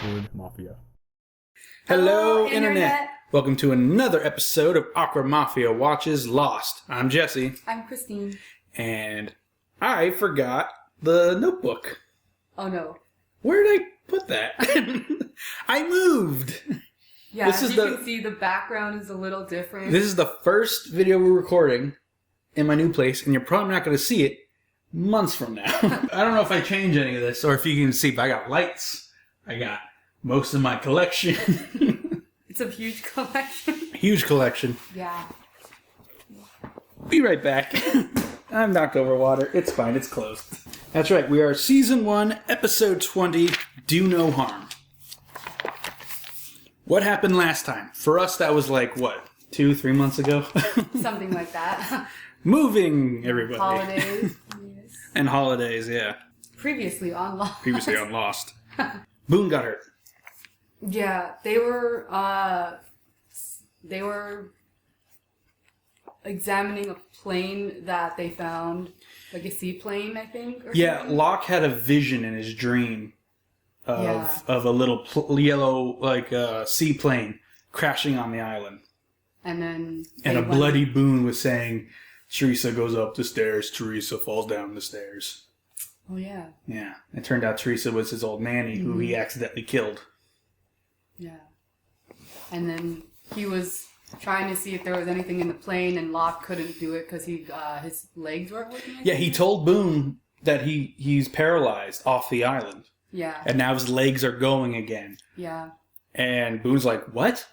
Word Mafia. Hello, Internet! Welcome to another episode of Awkward Mafia Watches Lost. I'm Jesse. I'm Kristine. And I forgot the notebook. Oh no. Where did I put that? I moved! Yeah, as you can see, the background is a little different. This is the first video we're recording in my new place, and you're probably not going to see it months from now. I don't know if I change any of this, or if you can see, but I got lights. I got most of my collection. It's a huge collection. Huge collection. Yeah. Be right back. I'm knocked over water. It's fine. It's closed. That's right. We are Season 1, Episode 20, Do No Harm. What happened last time? For us, that was like, what, 2-3 months ago? Something like that. Moving, everybody. Holidays. Yes. And holidays, yeah. Previously on Lost. Previously on Lost. Boone got hurt. Yeah, they were examining a plane that they found, like a seaplane, I think. Or something. Locke had a vision in his dream of a little yellow seaplane crashing on the island. And then and a bloody Boone was saying, Teresa goes up the stairs, Teresa falls down the stairs. Oh yeah. Yeah. It turned out Teresa was his old nanny who he accidentally killed. Yeah. And then he was trying to see if there was anything in the plane, and Locke couldn't do it because his legs weren't working. Yeah, he told Boone that he's paralyzed off the island. Yeah. And now his legs are going again. Yeah. And Boone's like, what?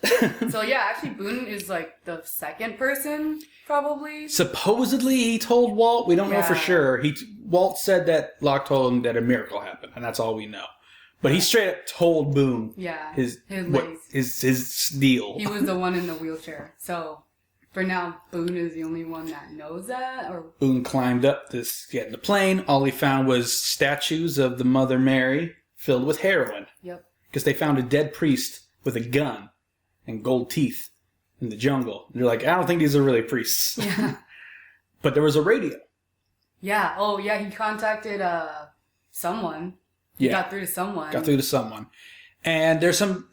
So yeah, actually Boone is like the second person, probably. Supposedly he told Walt. We don't know for sure. Walt said that Locke told him that a miracle happened, and that's all we know. But he straight up told Boone his deal. He was the one in the wheelchair. So for now, Boone is the only one that knows that. Or Boone climbed up the plane. All he found was statues of the Mother Mary filled with heroin. Yep. Because they found a dead priest with a gun and gold teeth in the jungle. And they're like, I don't think these are really priests. Yeah. But there was a radio. Yeah. Oh, yeah. He contacted someone. He got through to someone. And there's some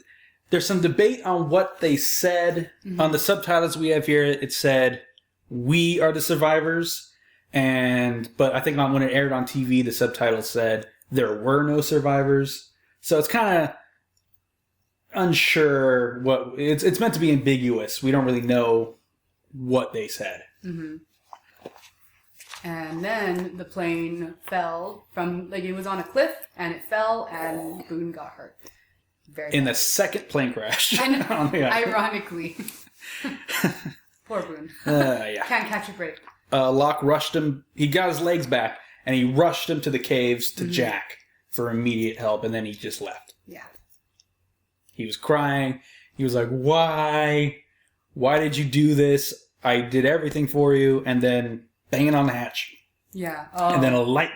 debate on what they said. Mm-hmm. On the subtitles we have here, it said, "We are the survivors." But I think when it aired on TV, the subtitles said, "There were no survivors." So it's kind of unsure what it's meant to be ambiguous. We don't really know what they said. Mm-hmm. And then the plane fell from, it was on a cliff, and it fell, and Boone got hurt. In the second plane crash. Ironically. Poor Boone. Yeah. Can't catch a break. Locke rushed him. He got his legs back, and he rushed him to the caves to Jack for immediate help, and then he just left. Yeah. He was crying. He was like, why? Why did you do this? I did everything for you, and then banging on the hatch. Yeah. Oh. And then a light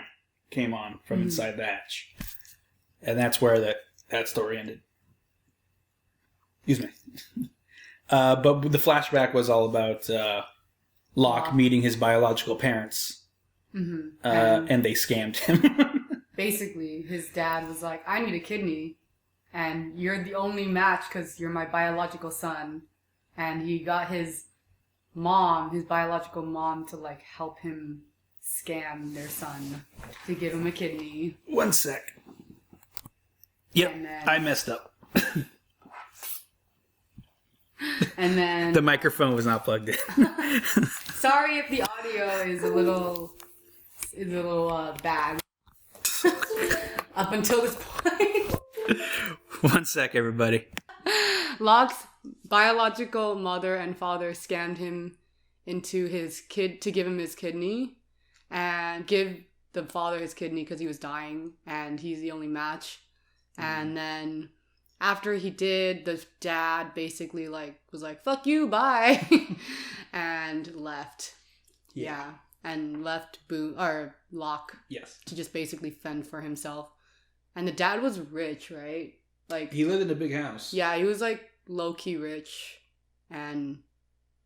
came on from inside the hatch. And that's where that story ended. Excuse me. But the flashback was all about Locke meeting his biological parents. Mm-hmm. And they scammed him. Basically, his dad was like, I need a kidney, and you're the only match because you're my biological son. And he got his biological mom, to help him scam their son to give him a kidney. One sec. Yep, I messed up. And then the microphone was not plugged in. Sorry if the audio is a little bad. Up until this point. One sec, everybody. Locke's biological mother and father scammed him into to give him his kidney, and give the father his kidney because he was dying and he's the only match. And then after he did, the dad basically was like, fuck you, bye. And left. Yeah. And left Locke to just basically fend for himself. And the dad was rich, right? He lived in a big house. Yeah, he was low-key rich. And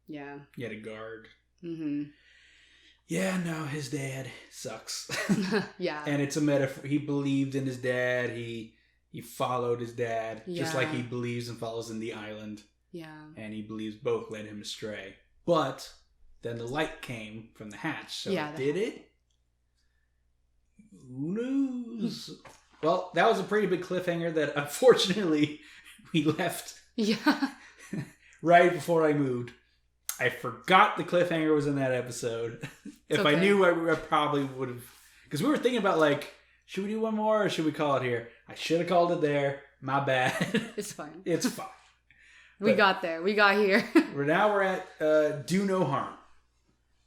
yeah. He had a guard. Mm-hmm. Yeah, no, his dad sucks. Yeah. And it's a metaphor. He believed in his dad. He He followed his dad, just Yeah. like he believes and follows in the island. Yeah. And he believes both led him astray. But then the light came from the hatch. So did it? Who knows? Well, that was a pretty big cliffhanger that unfortunately we left Yeah. right before I moved. I forgot the cliffhanger was in that episode. If I knew, I probably would have. Because we were thinking about, like, should we do one more or should we call it here? I should have called it there. My bad. It's fine. It's fine. We got there. We got here. Now we're at Do No Harm.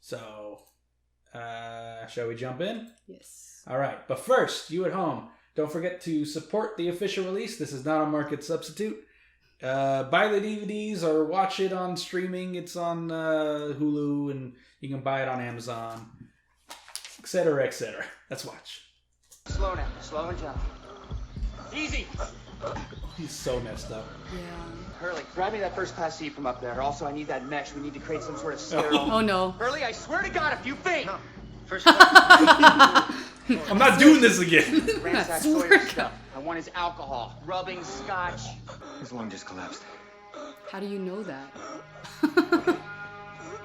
So, shall we jump in? Yes. All right. But first, you at home, don't forget to support the official release. This is not a market substitute. Buy the DVDs or watch it on streaming. It's on Hulu, and you can buy it on Amazon, etc., etc. Let's watch. Slow now. Slow and gentle. Easy. He's so messed up. Yeah. Hurley, grab me that first class seat from up there. Also, I need that mesh. We need to create some sort of sterile... Oh, no. Hurley, I swear to God, if you faint... No. First I'm not doing this again. Ransack Sawyer's stuff. I want his alcohol. Rubbing scotch. His lung just collapsed. How do you know that?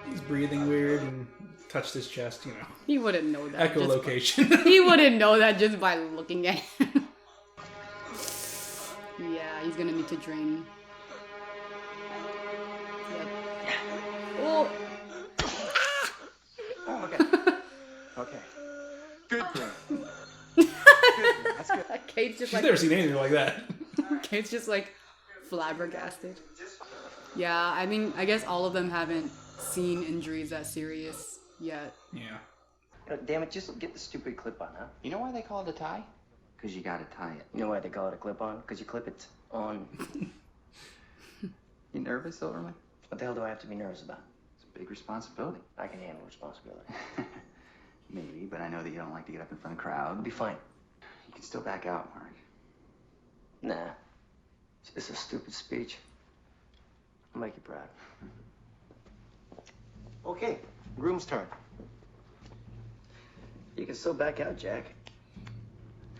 He's breathing weird and touched his chest, you know. He wouldn't know that. Echolocation. He wouldn't know that just by looking at him. Yeah, he's gonna need to drain. Yep. Oh! Oh, okay. Okay. Good thing. Good thing. That's good. Kate's just She's like... never seen anything like that. Kate's just like flabbergasted. Yeah, I mean, I guess all of them haven't seen injuries that serious yet. Yeah. Damn it, just get the stupid clip on, huh? You know why they call it a tie? Because you gotta tie it. You know why they call it a clip on? Because you clip it on. You nervous, Silverman? What the hell do I have to be nervous about? It's a big responsibility. I can handle responsibility. Maybe, but I know that you don't like to get up in front of the crowd. I'll be fine. You can still back out, Mark. Nah. It's a stupid speech. I'll make you proud. Okay, groom's turn. You can still back out, Jack.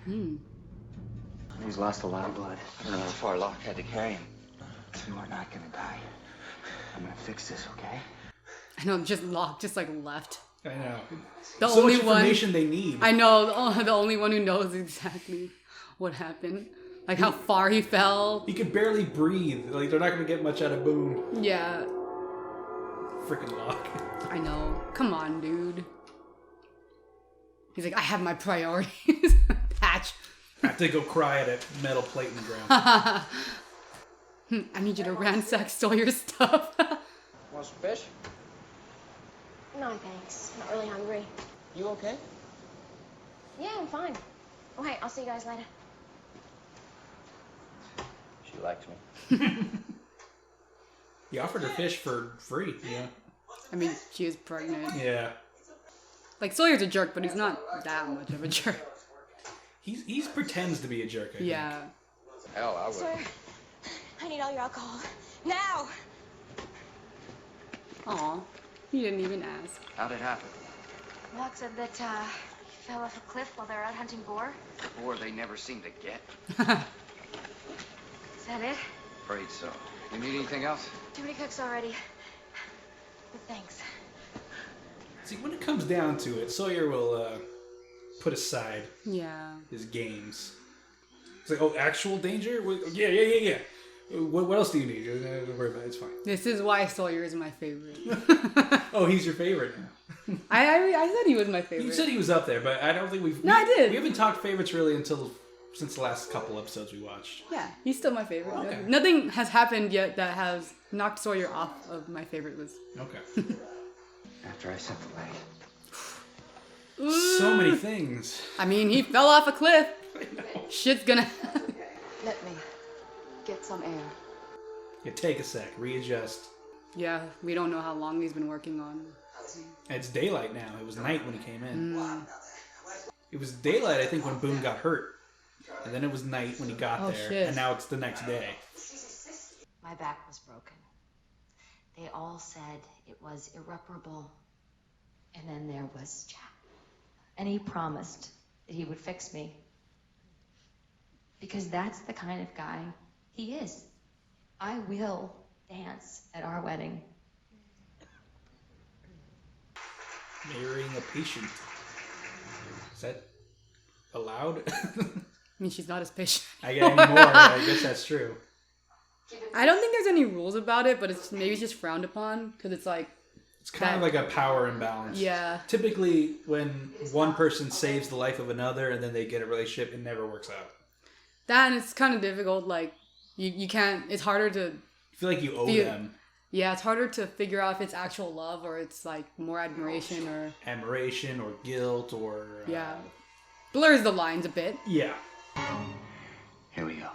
He's lost a lot of blood. I don't know how far Locke had to carry him. You are not gonna die. I'm gonna fix this, okay? I know, just Locke just like left. I know. The So only much one information they need. I know, the only one who knows exactly what happened. Like how far he fell. He could barely breathe. Like, they're not going to get much out of Boone. Yeah, Freaking Locke. I know. Come on, dude. He's like, I have my priorities. Patch. I have to go cry at a metal plate in the ground. I need you to ransack Sawyer's stuff. Want some fish? No, thanks. Not really hungry. You okay? Yeah, I'm fine. Oh, hey, I'll see you guys later. She likes me. He offered her fish for free. Yeah. I mean, she is pregnant. Yeah. Like, Sawyer's a jerk, but he's not that much of a jerk. He's pretends to be a jerk, I think. Yeah. Hell, I would. Sir, I need all your alcohol. Now! Aw, he didn't even ask. How'd it happen? Locke said that, he fell off a cliff while they were out hunting boar. Boar they never seem to get. Is that it? Afraid so. You need anything else? Too many cooks already. But thanks. See, when it comes down to it, Sawyer will put aside Yeah. his games. It's like, oh, actual danger? Yeah. What else do you need? Don't worry about it. It's fine. This is why Sawyer is my favorite. Oh, he's your favorite now. I said he was my favorite. You said he was up there, but I don't think we've... No, I did. We haven't talked favorites really since the last couple episodes we watched. Yeah, he's still my favorite. Okay. Nothing has happened yet that has knocked Sawyer off of my favorite list. Okay. After I sent the letter. So many things. I mean, he fell off a cliff. Shit's gonna... Let me get some air. Yeah, take a sec. Readjust. Yeah, we don't know how long he's been working on. It's daylight now. It was night when he came in. It was daylight, I think, when Boone got hurt. And then it was night when he got there. Shit. And now it's the next day. My back was broken. They all said it was irreparable. And then there was Jack. And he promised that he would fix me. Because that's the kind of guy he is. I will dance at our wedding. Marrying a patient. Is that allowed? I mean, she's not his patient. I get any more. I guess that's true. I don't think there's any rules about it, but maybe it's just frowned upon because it's like. It's kind of like a power imbalance. Yeah. Typically, when one person saves the life of another and then they get a relationship, it never works out. That and it's kind of difficult. Like you can't. It's harder to. I feel like you owe them. Yeah, it's harder to figure out if it's actual love or it's like more admiration or guilt or yeah, blurs the lines a bit. Yeah. Here we go.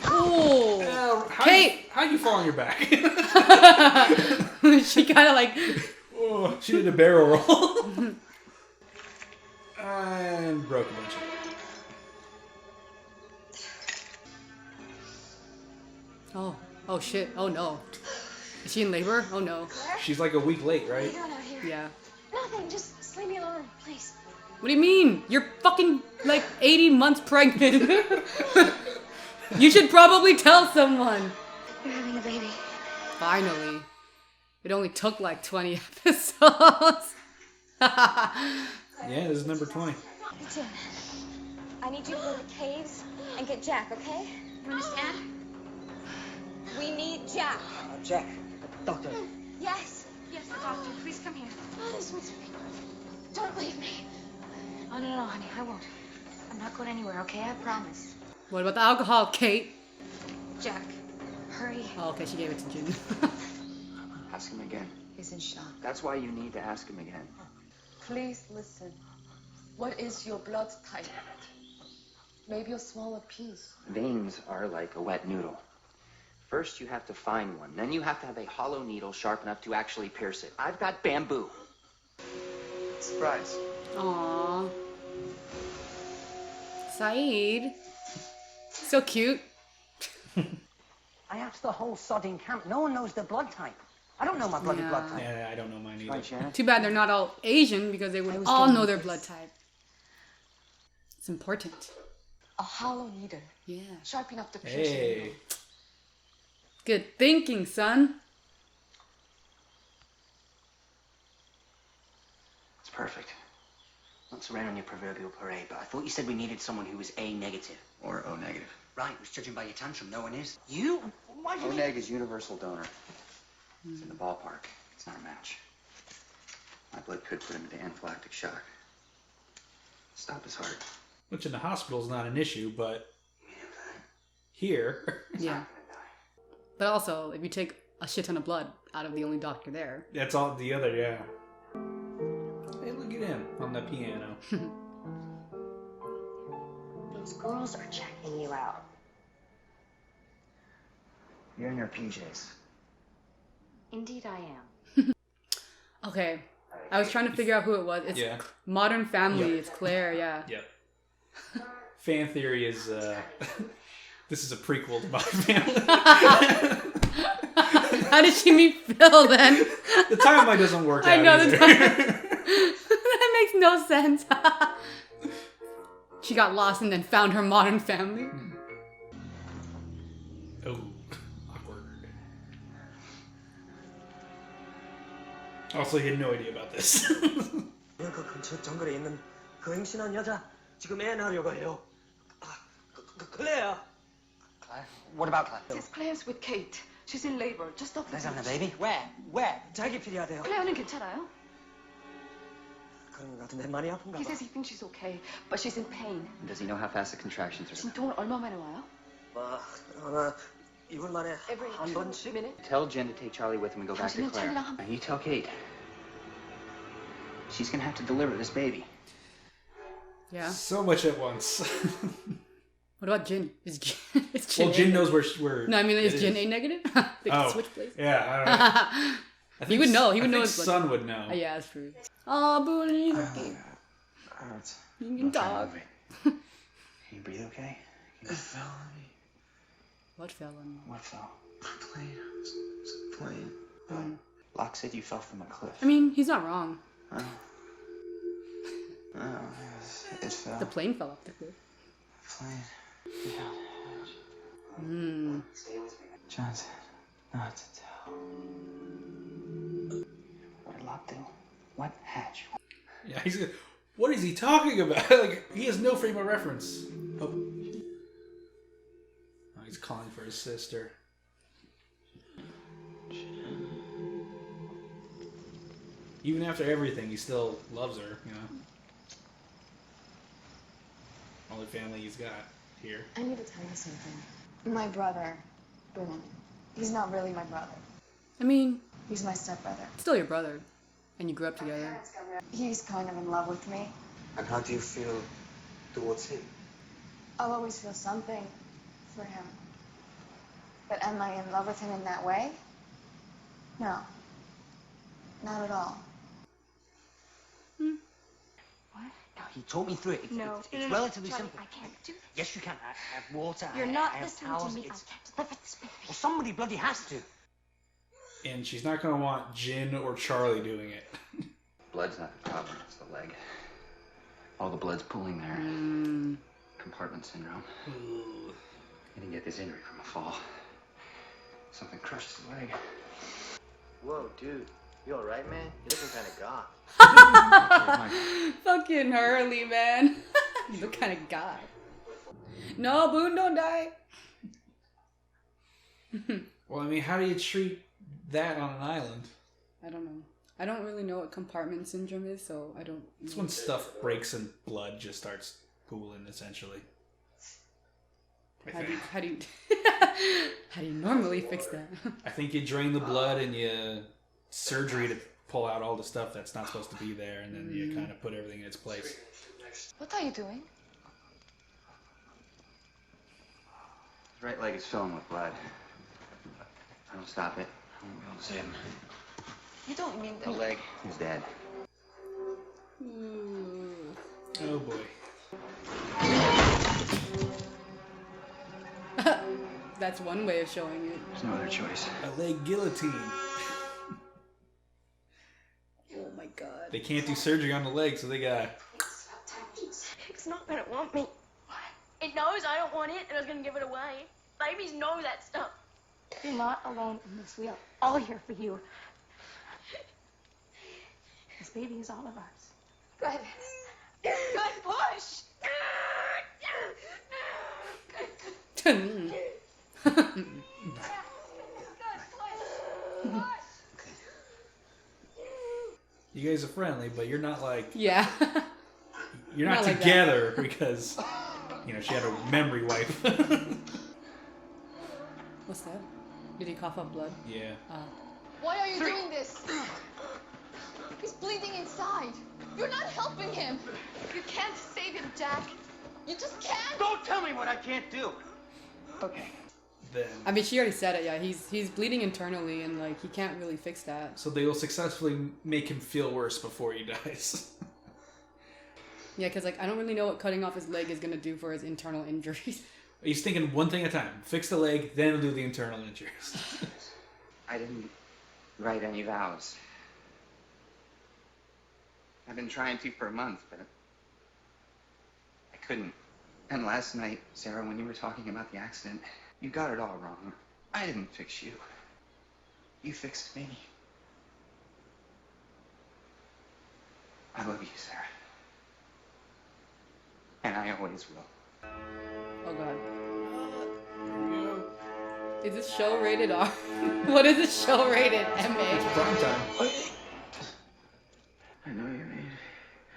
Oh, Kate! How'd you fall on your back? She kind of like. Oh, she did a barrel roll. And broke a bunch of it. Oh shit. Oh no. Is she in labor? Oh no. She's like a week late, right? What are you doing out here? Yeah. Nothing. Just leave me alone, please. What do you mean? You're fucking like 80 months pregnant. You should probably tell someone. You're having a baby. Finally. It only took like 20 episodes. Yeah, this is number 20. Jim, I need you to go to the caves and get Jack, okay? You understand? We need Jack. Jack, doctor. Yes. Yes, the doctor. Please come here. Oh, this one's me. Don't leave me. Oh, no, honey, I won't. I'm not going anywhere, okay? I promise. What about the alcohol, Kate? Jack, hurry. Oh, okay, she gave it to Jin. Ask him again. He's in shock. That's why you need to ask him again. Please listen. What is your blood type? Maybe a smaller piece. Veins are like a wet noodle. First, you have to find one. Then you have to have a hollow needle sharp enough to actually pierce it. I've got bamboo. Surprise. Aww. Saeed. So cute. I asked the whole sodding camp. No one knows their blood type. I don't know my bloody blood type. Yeah, I don't know mine either. Right, Shannon? Too bad they're not all Asian because they would all know their blood type. It's important. A hollow needle. Yeah. Sharp enough to pierce your Hey. needle. Good thinking, son. It's perfect. Let's rain on your proverbial parade, but I thought you said we needed someone who was A negative. Or O negative. Right, was judging by your tantrum, no one is. You? Why do you O mean? neg is universal donor. It's in the ballpark. It's not a match. My blood could put him into anaphylactic shock. Stop his heart. Which in the hospital is not an issue, but here, Yeah. But also, if you take a shit ton of blood out of the only doctor there. that's all the other, yeah. Hey, look at him on the piano. These girls are checking you out. You're in your PJs. Indeed I am. Okay. I was trying to figure out who it was. It's Yeah. Modern Family. Yep. It's Claire, yeah. Yep. Fan theory is, this is a prequel to Modern Family. How did she meet Phil then? The timeline doesn't work out I know either. the time. That makes no sense. She got lost and then found her Modern Family. Oh, awkward. Also, he had no idea about this. 그 근처 정글에 있는 그 행신한 여자 지금 애 낳으려고 해요. 클레어. Claire? What about Claire? Yes, Claire's with Kate. She's in labor. Just off the Claire's having a beach. baby? Where? Where? 자기 필요하대요. Claire는 괜찮아요? 그런 것 같은데 많이 아픈가 He 봐. says he thinks she's okay, but she's in pain. Does he know how fast the contractions are? 진통은 얼마 만에 와요? 아마 2분 만에 Every 한 2 번씩. minutes? Tell Jen to take Charlie with him and go back to 당신은 Claire. 찰리랑 한- And you tell Kate. She's gonna have to deliver this baby. Yeah. So much at once. What about Jin? Is Jin? Is Jin Well, Jin A- knows where. No, I mean, it is Jin A negative? They could switch places. Yeah, I don't know. I He would know. He would know his his blood. son would know. Yeah, that's true. Oh, Booney. Hurts. You can talk. Can you breathe okay? What fell on me? What fell? Plane. Locke said you fell from a cliff. I mean, he's not wrong. Oh. Oh, it fell. The plane fell off the cliff. Plane. Hmm. Johnson, not to tell. What did Locke do? What hatch? Yeah, what is he talking about? Like, he has no frame of reference. Oh, he's calling for his sister. Even after everything, he still loves her, you know. Only family he's got here. I need to tell you something. My brother, Boone, he's not really my brother. I mean, He's my stepbrother. still your brother. And you grew up together. He's kind of in love with me. And how do you feel towards him? I'll always feel something for him. But am I in love with him in that way? No. Not at all. Now, he talked me through it. It's relatively simple. I can't do this. Yes, you can. I have water. You're I not have listening towels. to me. I It's... can't deliver this baby. Well, somebody bloody has to. And she's not going to want Jin or Charlie doing it. Blood's not the problem, it's the leg. All the blood's pooling there. Compartment syndrome. He didn't get this injury from a fall. Something crushed his leg. Whoa, dude. You alright, man? You're looking kind of goth. Fucking Hurley, man. He's the kind of guy. No, Boone, don't die. Well, I mean, how do you treat that on an island? I don't know. I don't really know what compartment syndrome is, so I don't know. It's when stuff breaks and blood just starts pooling, essentially. How do you how do you normally fix that? I think you drain the blood and you surgery to pull out all the stuff that's not supposed to be there, and then you kind of put everything in its place. What are you doing? His right leg is filling with blood. If I don't stop it, I won't be able to save him. You don't mean The that. leg is dead. Oh boy. That's one way of showing it. There's no other choice. A leg guillotine. Oh my god. They can't do surgery on the leg, so they got... It's not gonna want me. It knows I don't want it, and it's gonna give it away. Babies know that stuff. You're not alone in this. We are all here for you. This baby is all of ours. Good. Good push. You guys are friendly, but you're not like... Yeah. You're not like together because, you know, she had a memory wipe. What's that? Did he cough up blood? Yeah. Why are you doing this? He's bleeding inside. You're not helping him. You can't save him, Jack. You just can't. Don't tell me what I can't do. Okay. Then... I mean, she already said it, yeah. He's bleeding internally, and, like, he can't really fix that. So they will successfully make him feel worse before he dies. Yeah, because, like, I don't really know what cutting off his leg is going to do for his internal injuries. He's thinking one thing at a time. Fix the leg, then he'll do the internal injuries. I didn't write any vows. I've been trying to for a month, but I couldn't. And last night, Sarah, when you were talking about the accident, you got it all wrong. I didn't fix you. You fixed me. I love you, Sarah. And I always will. Oh god. Is this show rated R? What is this show rated MA? It's prime time. I know you made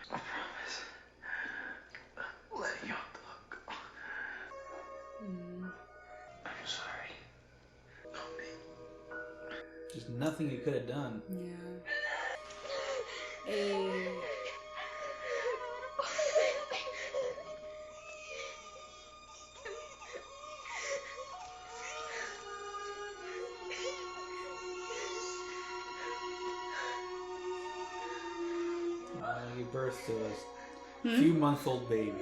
a promise. Let you off the hook. I'm sorry. Help me. There's nothing you could have done. Yeah. Hey. Give birth to a few-month-old baby.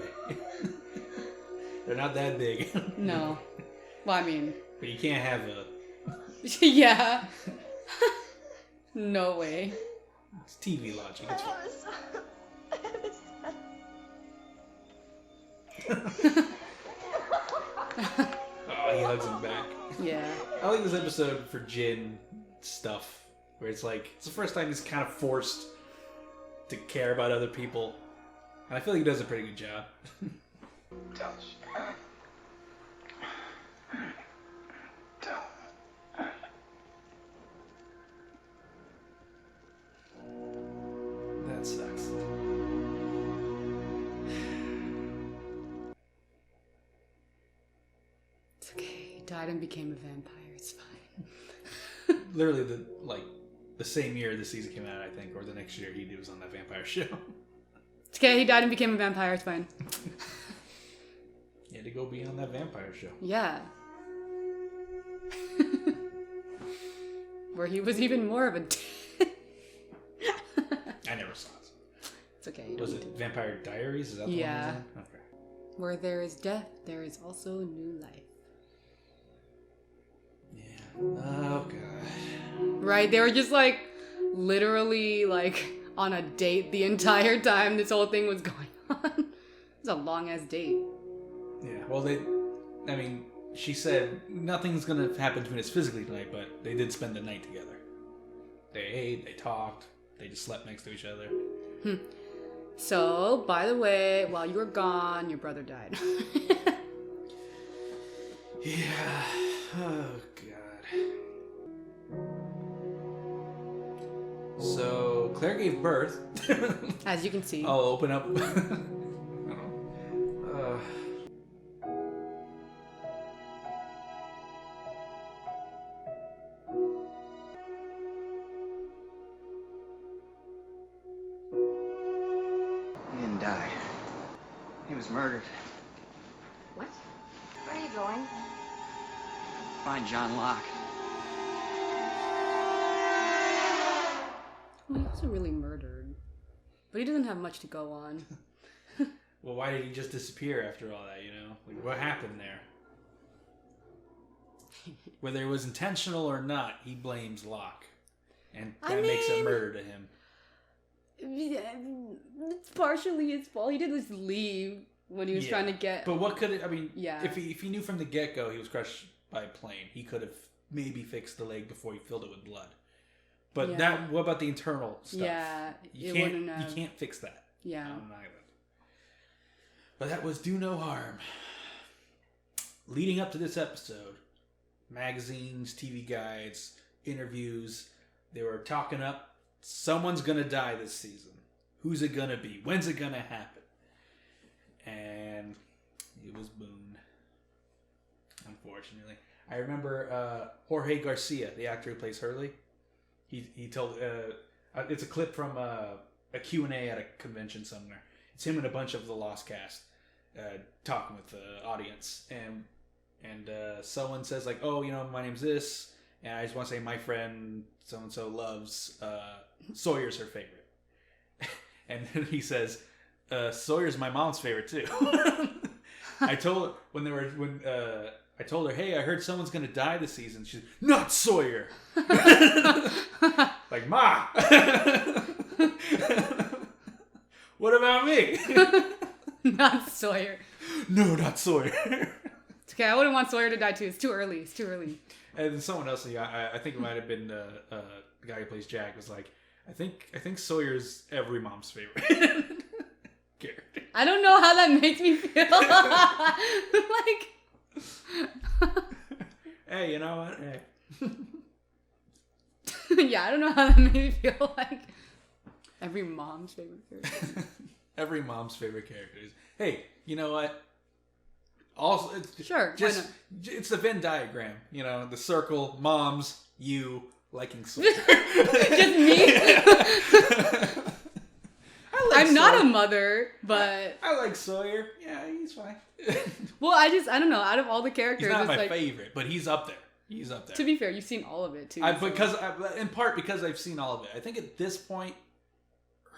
They're not that big. No. Well, I mean... But you can't have a Yeah. No way. It's TV logic. It's fine. Oh, he hugs him back. Yeah. I like this episode for Jin stuff, where it's like, it's the first time he's kind of forced to care about other people. And I feel like he does a pretty good job. Tell us. That sucks. It's okay. He died and became a vampire. It's fine. Literally, the same year the season came out, I think, or the next year he was on that vampire show. It's okay. He died and became a vampire. It's fine. He had to go be on that vampire show. Yeah. Where he was even more of a... I never saw it. It's okay. Was it Vampire Diaries? Is that the one? Yeah. Okay. Where there is death, there is also new life. Yeah. Oh, God. Right? They were just like, literally, like, on a date the entire time this whole thing was going on. It was a long-ass date. Yeah, well, she said nothing's gonna happen between us physically tonight, but they did spend the night together. They ate, they talked, they just slept next to each other. So, by the way, while you were gone, your brother died. Yeah. Oh, God. So, Claire gave birth. As you can see. I'll open up. He didn't die. He was murdered. What? Where are you going? Find John Locke. Well, he wasn't really murdered. But he doesn't have much to go on. Well, why did he just disappear after all that, you know? Like, what happened there? Whether it was intentional or not, he blames Locke. And that makes it murder to him. It's partially his fault. He did just leave when he was trying to get... But what could it... I mean, yeah. if he knew from the get-go he was crushed by a plane, he could have maybe fixed the leg before he filled it with blood. But what about the internal stuff? Yeah, you can't fix that. Yeah. On an island. But that was do no harm. Leading up to this episode, magazines, TV guides, interviews, they were talking up, someone's going to die this season. Who's it going to be? When's it going to happen? And it was Boone. Unfortunately. I remember Jorge Garcia, the actor who plays Hurley. He told... it's a clip from a Q&A at a convention somewhere. It's him and a bunch of the Lost cast talking with the audience. And someone says, like, oh, you know, my name's this, and I just want to say my friend so-and-so loves Sawyer's her favorite. And then he says, Sawyer's my mom's favorite, too. I told her, hey, I heard someone's going to die this season. She's not Sawyer! Like, Ma! What about me? Not Sawyer. No, not Sawyer. It's okay, I wouldn't want Sawyer to die too. It's too early. It's too early. And then someone else, I think it might have been the guy who plays Jack, was like, I think Sawyer's every mom's favorite character. I don't know how that makes me feel. Like, hey, you know what? Hey. Yeah, I don't know how that made me feel like every mom's favorite character. Every mom's favorite character is. Hey, you know what? Also, it's the Venn diagram. You know, the circle, moms, you liking Sawyer. Just me. I'm not a mother, but I like Sawyer. Yeah, he's fine. Well, I don't know. Out of all the characters, he's not it's my like, favorite, but he's up there. He's up there. To be fair, you've seen all of it too. In part because I've seen all of it. I think at this point,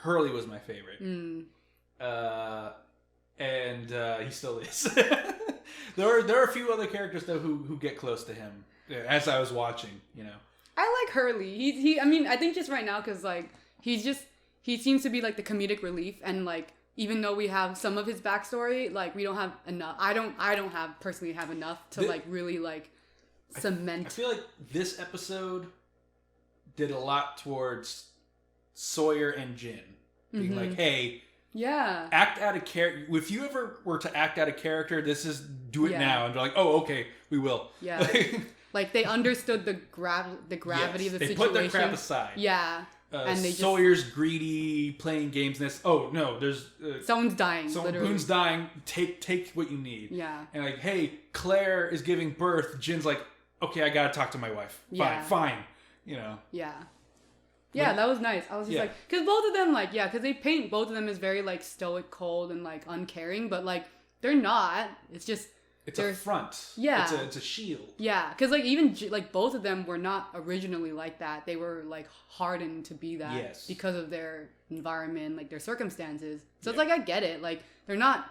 Hurley was my favorite. And he still is. There are a few other characters though who get close to him. as I was watching, you know. I like Hurley. He I mean, I think just right now because like he seems to be like the comedic relief, and like even though we have some of his backstory, like we don't have enough. I don't personally have enough to like really like cement. I feel like this episode did a lot towards Sawyer and Jin being like, hey, act out of character. If you ever were to act out of character, do it now, and they're like, oh, okay, we will. Yeah. Like they understood the gravity of the situation. They put their crap aside. Yeah. And they Sawyer's greedy, playing games. There's someone's dying. Boone's dying. Take what you need. Yeah. And like, hey, Claire is giving birth. Jin's like, okay, I gotta talk to my wife. Fine. You know. Yeah. Yeah, that was nice. I was just like, because both of them, like, because they paint both of them as very like stoic, cold, and like uncaring, but like they're not. It's just. It's a front. Yeah. It's a shield. Yeah, because like even like both of them were not originally like that. They were like hardened to be that because of their environment, like their circumstances. So it's like I get it. Like they're not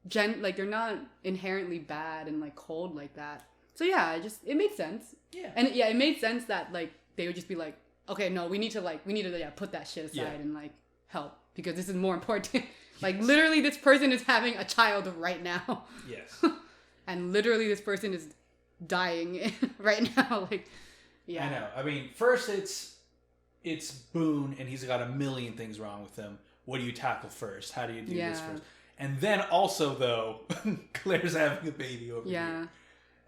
they're not inherently bad and like cold like that. So yeah, it made sense. Yeah. And it made sense that like they would just be like, okay, no, we need to put that shit aside and like help because this is more important. Like literally, this person is having a child right now. Yes. And literally this person is dying right now. Like, yeah. I know. I mean, first it's Boone and he's got a million things wrong with him. What do you tackle first? How do you do this first? And then also though, Claire's having a baby over here.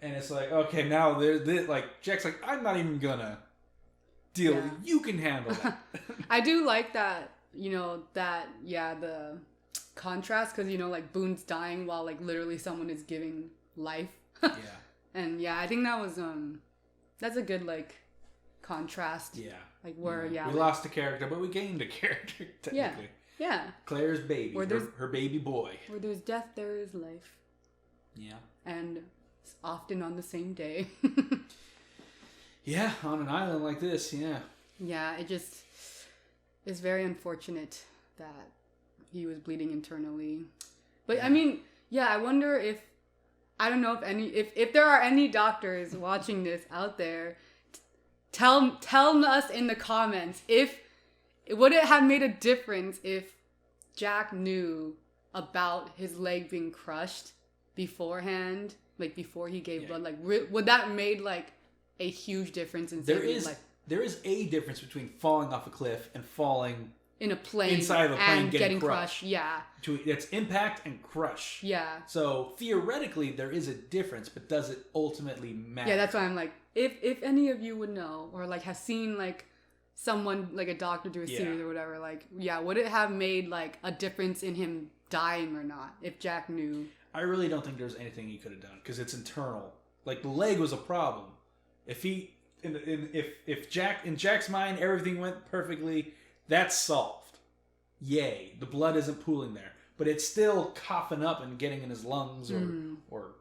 And it's like, okay, now they're like Jack's like, I'm not even gonna deal with it. You can handle that. I do like that, the contrast because like Boone's dying while like literally someone is giving life. And I think that was that's a good like contrast. Like where we lost a character but we gained a character technically. Claire's baby, her baby boy. Where there's death there is life. And it's often on the same day. On an island like this. It just is very unfortunate that he was bleeding internally. But I mean, I wonder if I don't know if there are any doctors watching this out there, tell us in the comments if would it have made a difference if Jack knew about his leg being crushed beforehand, like before he gave blood, like would that made like a huge difference in there is a difference between falling off a cliff and falling in a plane inside of a plane and getting crushed. It's impact and crush. So theoretically there is a difference, but does it ultimately matter? That's why I'm like, if any of you would know or like have seen like someone like a doctor do a series or whatever, like would it have made like a difference in him dying or not if Jack knew? I really don't think there's anything he could have done because it's internal. Like the leg was a problem. If in Jack's mind everything went perfectly, that's solved. Yay, the blood isn't pooling there, but it's still coughing up and getting in his lungs or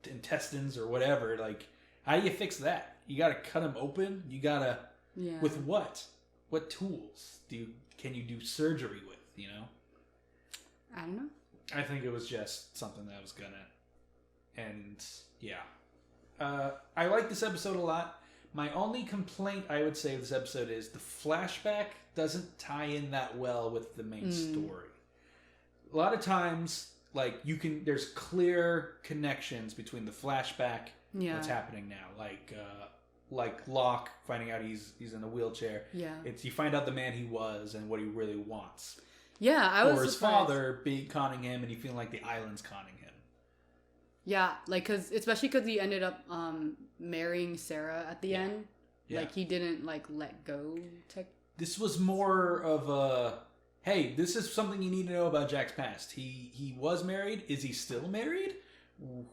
intestines or whatever. Like, how do you fix that? You got to cut him open. You got to with what? What tools can you do surgery with? You know? I don't know. I think it was just something that was gonna, and I like this episode a lot. My only complaint I would say with this episode is the flashback doesn't tie in that well with the main story. A lot of times, like there's clear connections between the flashback and what's happening now. Like Locke finding out he's in a wheelchair. You find out the man he was and what he really wants. I was or his father conning him and he feeling like the island's conning him. Especially because he ended up marrying Sarah at the end. Like he didn't like let go. This was more of a, hey, this is something you need to know about Jack's past. He was married. Is he still married?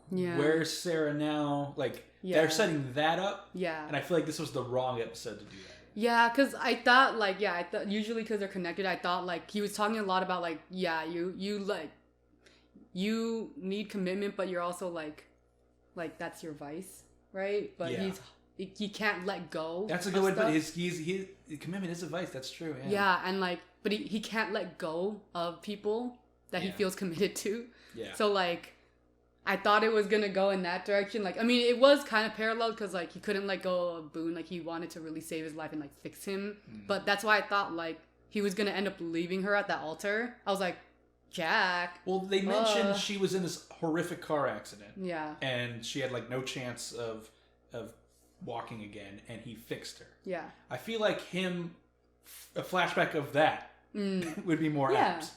Where's Sarah now? Like they're setting that up. And I feel like this was the wrong episode to do that. Because I thought usually because they're connected, I thought like he was talking a lot about like you need commitment, but you're also like that's your vice, right? But he can't let go. That's a good way. But his commitment is a vice. That's true. And but he can't let go of people that he feels committed to. So like, I thought it was gonna go in that direction. Like, I mean, it was kind of parallel because like he couldn't let go of Boone. Like, he wanted to really save his life and like fix him. But that's why I thought like he was gonna end up leaving her at that altar. I was like, Jack. Well, they mentioned she was in this horrific car accident. Yeah. And she had like no chance of walking again, and he fixed her. Yeah. I feel like a flashback of that would be more apt.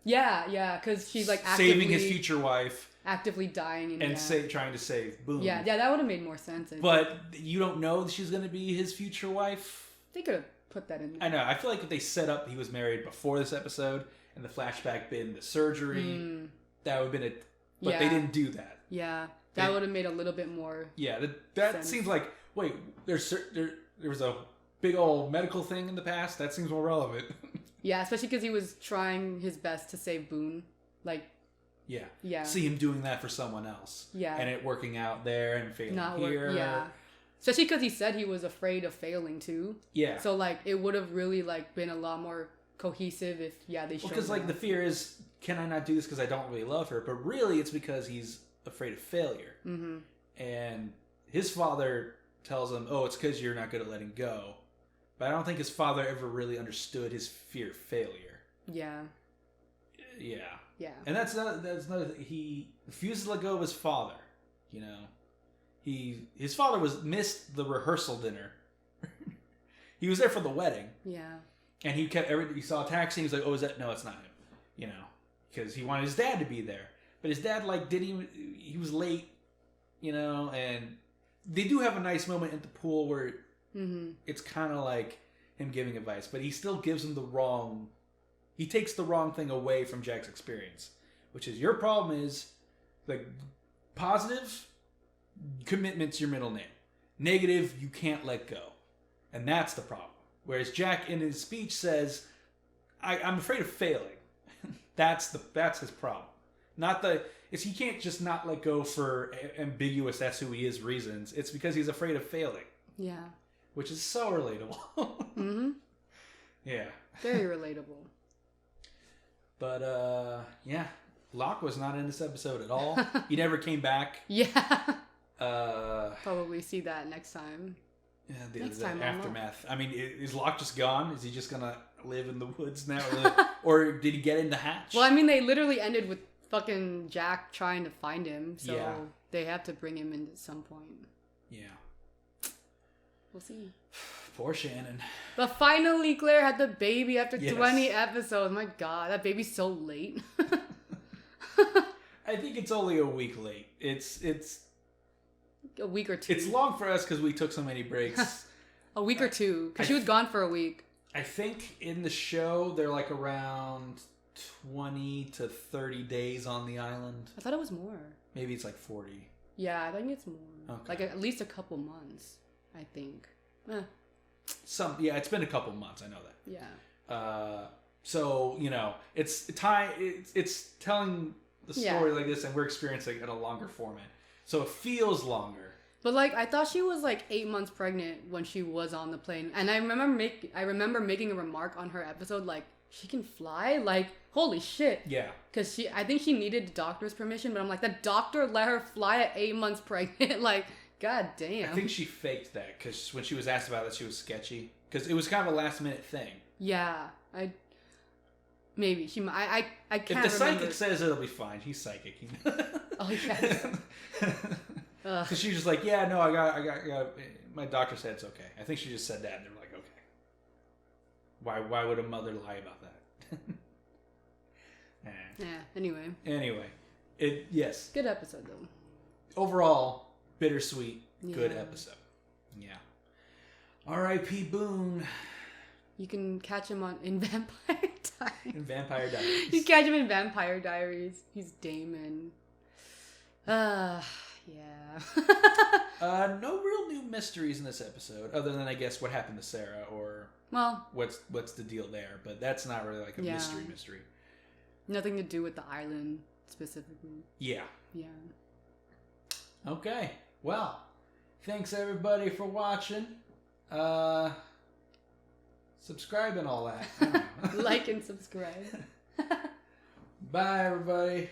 Yeah, because she's like actively saving his future wife, actively dying, and trying to save Boone. Yeah, that would have made more sense. But you don't know that she's going to be his future wife. They could have put that in there. I know. I feel like if they set up he was married before this episode, and the flashback been the surgery, that would have been it. But they didn't do that. Yeah, that would have made a little bit more. Yeah, that seems like there was a big old medical thing in the past. That seems more relevant. Yeah, especially because he was trying his best to save Boone. Like, yeah. See him doing that for someone else. Yeah. And it working out there and failing here. Yeah. Especially because he said he was afraid of failing too. Yeah. So like, it would have really like been a lot more cohesive if they showed. Because like the fear is, can I not do this because I don't really love her? But really, it's because he's afraid of failure. Mm-hmm. And his father tells him, "Oh, it's because you're not good at letting go." But I don't think his father ever really understood his fear of failure. Yeah. Yeah. Yeah. And that's another thing. He refuses to let go of his father. You know, his father missed the rehearsal dinner. He was there for the wedding. Yeah. And he saw a taxi. And he was like, "Oh, is that? No, it's not him." You know, because he wanted his dad to be there, but his dad he was late. You know, and they do have a nice moment at the pool where. Mm-hmm. It's kind of like him giving advice, but he still gives him he takes the wrong thing away from Jack's experience, which is your problem is like positive commitment's your middle name. Negative, you can't let go. And that's the problem. Whereas Jack in his speech says, I'm afraid of failing. That's his problem. He can't just not let go for ambiguous that's who he is reasons. It's because he's afraid of failing. Yeah. Which is so relatable. Mm-hmm. Yeah. Very relatable. But, Locke was not in this episode at all. He never came back. Yeah. Probably see that next time. Yeah, the aftermath. I mean, is Locke just gone? Is he just going to live in the woods now? Or did he get in the hatch? Well, I mean, they literally ended with fucking Jack trying to find him. So they have to bring him in at some point. Yeah. We'll see. Poor Shannon. But finally, Claire had the baby after 20 episodes. My God, that baby's so late. I think it's only a week late. It's a week or two. It's long for us because we took so many breaks. A week or two, because she was gone for a week. I think in the show they're like around 20 to 30 days on the island. I thought it was more. Maybe it's like 40. Yeah, I think it's more. Okay. Like at least a couple months. I think. It's been a couple months. I know that. Yeah. So it's telling the story like this, and we're experiencing it in a longer format, so it feels longer. But like, I thought she was like 8 months pregnant when she was on the plane, and I remember making a remark on her episode like, she can fly, like holy shit. Yeah. Because I think she needed the doctor's permission, but I'm like, the doctor let her fly at 8 months pregnant, like. God damn. I think she faked that because when she was asked about it, she was sketchy. Because it was kind of a last minute thing. Yeah, maybe she. I can't. If the psychic says it'll be fine, he's psychic. Oh yes. So she's just like, yeah, no, I got. My doctor said it's okay. I think she just said that, and they were like, okay. Why would a mother lie about that? Anyway, yes. Good episode though. Overall. Bittersweet, good episode. Yeah. R.I.P. Boone. You can catch him in Vampire Diaries. In Vampire Diaries. You can catch him in Vampire Diaries. He's Damon. Yeah. No real new mysteries in this episode, other than I guess what happened to Sarah or what's the deal there. But that's not really like a mystery. Nothing to do with the island specifically. Yeah. Yeah. Okay. Well, thanks everybody for watching. Subscribe and all that. Like and subscribe. Bye everybody.